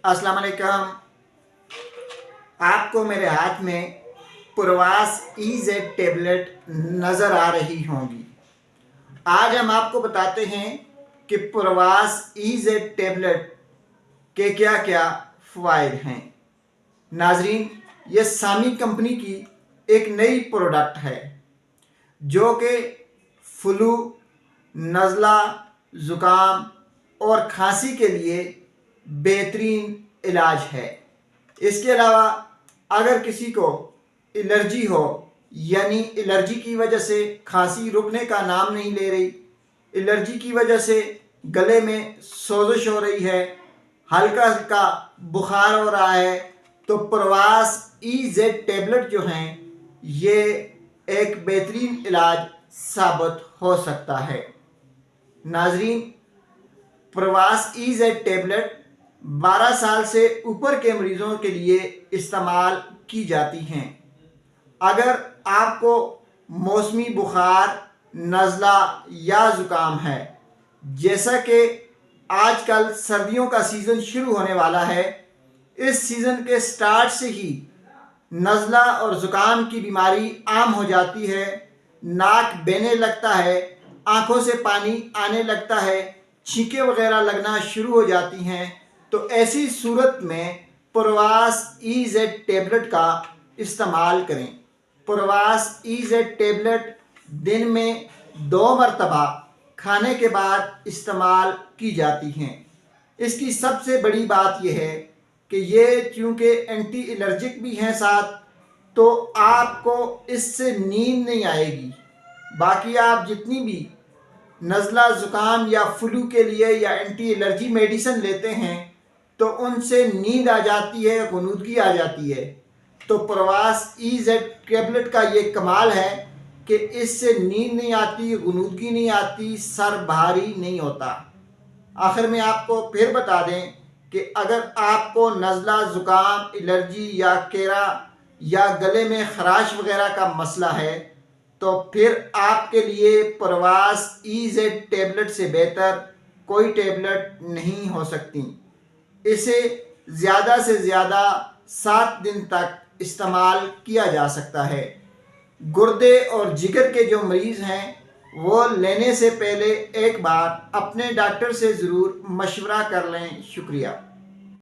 अस्सलाम वालेकुम। आपको मेरे हाथ में पुरवास EZ टेबलेट नज़र आ रही होंगी। आज हम आपको बताते हैं कि पुरवास EZ टेबलेट के क्या क्या फ़वाइद हैं। नाजरीन, ये सामी कंपनी की एक नई प्रोडक्ट है जो कि फ्लू, नज़ला, ज़ुकाम और खांसी के लिए बेहतरीन इलाज है। इसके अलावा अगर किसी को एलर्जी हो, यानी एलर्जी की वजह से खांसी रुकने का नाम नहीं ले रही, एलर्जी की वजह से गले में सोजिश हो रही है, हल्का हल्का बुखार हो रहा है, तो पुरवास EZ टेबलेट जो हैं ये एक बेहतरीन इलाज साबित हो सकता है। नाजरीन, पुरवास EZ टेबलेट 12 साल से ऊपर के मरीज़ों के लिए इस्तेमाल की जाती हैं। अगर आपको मौसमी बुखार, नज़ला या ज़ुकाम है, जैसा कि आजकल सर्दियों का सीज़न शुरू होने वाला है, इस सीज़न के स्टार्ट से ही नज़ला और ज़ुकाम की बीमारी आम हो जाती है, नाक बहने लगता है, आँखों से पानी आने लगता है, छींकें वगैरह लगना शुरू हो जाती हैं। तो ऐसी सूरत में पुरवास EZ टेबलेट का इस्तेमाल करें। पुरवास EZ टेबलेट दिन में 2 मरतबा खाने के बाद इस्तेमाल की जाती हैं। इसकी सबसे बड़ी बात यह है कि ये चूँकि एंटी एलर्जिक भी हैं साथ, तो आपको इससे नींद नहीं आएगी। बाकी आप जितनी भी नज़ला, ज़ुकाम या फ्लू के लिए या एंटी एलर्जी मेडिसिन लेते हैं तो उनसे नींद आ जाती है, गुनूदगी आ जाती है। तो पुरवास EZ टेबलेट का ये कमाल है कि इससे नींद नहीं आती, गुनूदगी नहीं आती, सर भारी नहीं होता। आखिर में आपको फिर बता दें कि अगर आपको नज़ला, ज़ुकाम, एलर्जी या केरा या गले में खराश वगैरह का मसला है तो फिर आपके लिए पुरवास EZ टेबलेट से बेहतर कोई टेबलेट नहीं हो सकती। इसे ज़्यादा से ज़्यादा 7 दिन तक इस्तेमाल किया जा सकता है। गुर्दे और जिगर के जो मरीज़ हैं वो लेने से पहले एक बार अपने डॉक्टर से ज़रूर मशवरा कर लें। शुक्रिया।